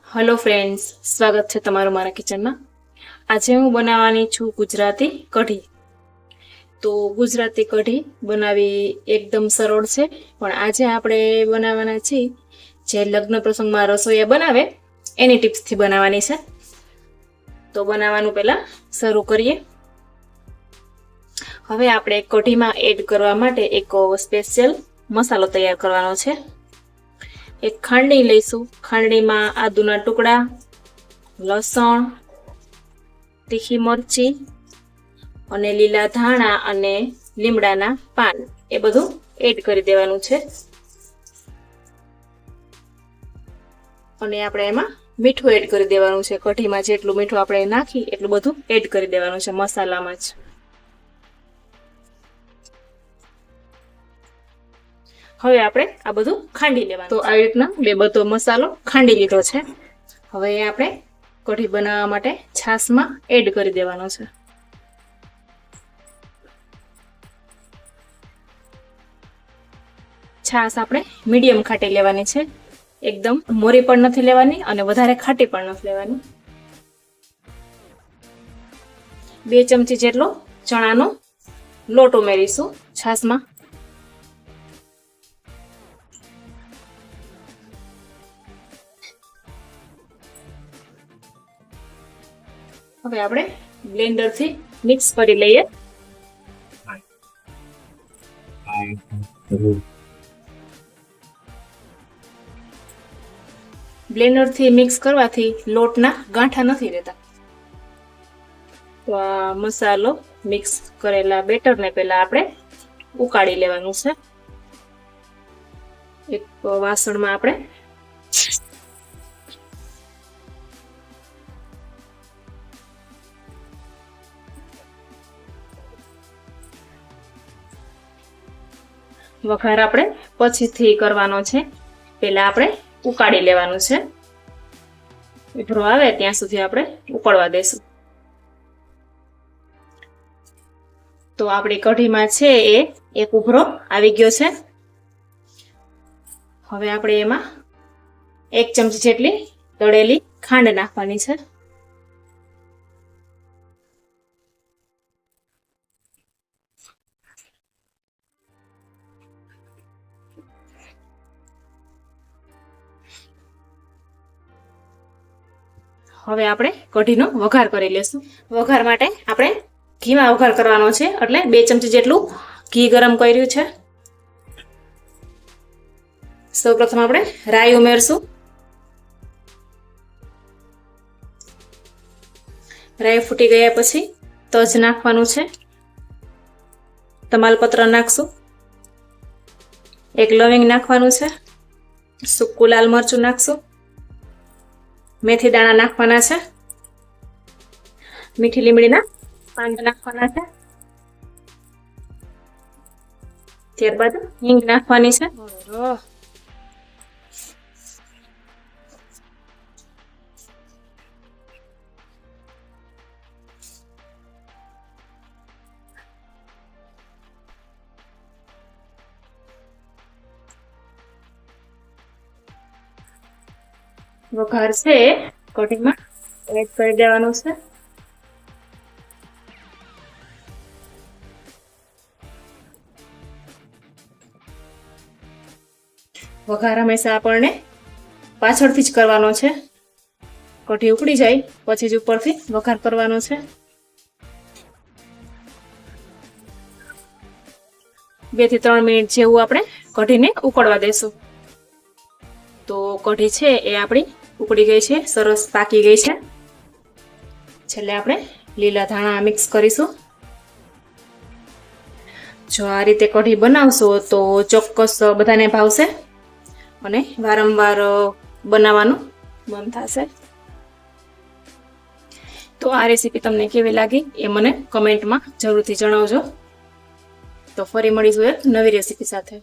Hello friends, स्वागत है तमारू मारा किचन में। आज हूँ बनावानी छू गुजराती कढ़ी। तो गुजराती कढ़ी बनावी एकदम सरल है, पण आज आपणे बनावाना छे जे लग्न प्रसंग में रसोईया बनावे एनी टिप्स थी बनावानी छे। तो बनावानुं पहेला शरू करीए। हवे आपणे कढ़ी में एड करवा माटे एक स्पेशियल मसालो तैयार करवानो छे। एक खांडनी लईशुं। खांडनी में आदुना टुकड़ा, लसण, तीखी मरची अने लीला धाणा अने લીમડાના પાન ए બધું એડ કરી દેવાનું છે। અને આપણે એમાં મીઠું એડ કરી દેવાનું છે। કઢીમાં જેટલું મીઠું આપણે નાખી એટલું બધું એડ કરી દેવાનું છે મસાલામાં જ। હવે આપણે આ બધું ખાંડી લેવાનું। તો આવી રીતના બે બધો મસાલો ખાંડી લીધો છે। હવે આપણે કઢી બનાવવા માટે છાશમાં એડ કરી દેવાનો છે। છાશ આપણે મીડિયમ ખાટી લેવાની છે। એકદમ મોરી પણ નથી લેવાની અને વધારે ખાટી પણ નથી લેવાની। 2 ચમચી જેટલો ચણાનો લોટ ઉમેરીશું છાશમાં। હવે આપણે બ્લેન્ડર થી મિક્સ કરી લઈએ। બ્લેન્ડર થી મિક્સ કરવાથી લોટના ગાંઠા નથી રહેતા। તો આ મસાલો મિક્સ કરેલા બેટરને પહેલા આપણે ઉકાળી લેવાનું છે। એક વાસણમાં આપણે વઘાર આપણે પછીથી કરવાનો છે। પહેલા આપણે ઉકાળી લેવાનું છે। ઉભરો આવે ત્યાં સુધી આપણે ઉકળવા દેશું। તો આપણી કઢીમાં છે એ એક ઉભરો આવી ગયો છે। હવે આપણે એમાં 1 ચમચી જેટલી તળેલી ખાંડ નાખવાની છે। હવે આપણે કઢીનો વઘાર કરી લેશું। વઘાર માટે આપણે ઘીમાં વઘાર કરવાનો છે, એટલે 2 ચમચી જેટલું ઘી ગરમ કર્યું છે। સૌપ્રથમ આપણે રાઈ ઉમેરશું। રાઈ ફૂટી ગયા પછી તજ નાખવાનું છે, તમાલપત્ર નાખશું, એક લવિંગ નાખવાનું છે, સૂકું લાલ મરચું નાખશું, मेथी दाणा नाखवाना है, मीठी લીમડીના पान नाखवाना है, ત્યારબાદ હિંગ નાખવાની છે। વઘાર છે કઢીમાં એડ કરી દેવાનું છે। વઘાર હંમેશા આપણને પાછળથી જ કરવાનો છે। કઢી ઉકળી જાય પછી જ ઉપરથી વઘાર કરવાનો છે। 2 થી 3 મિનિટ જેવું આપણે કઢીને ઉકળવા દેશું। તો કઢી છે એ આપણી ઉકળી ગઈ છે, સરસ પાકી ગઈ છે। છેલ્લે આપણે લીલા ધાણા મિક્સ કરીશું। જો આ રીતે કઢી બનાવશો તો ચોક્કસ બધાને ભાવશે અને વારંવાર બનાવવાનું મન થશે। તો આ રેસીપી તમને કેવી લાગી એ મને કમેન્ટમાં જરૂરથી જણાવજો। તો ફરી મળીશું એક નવી રેસીપી સાથે।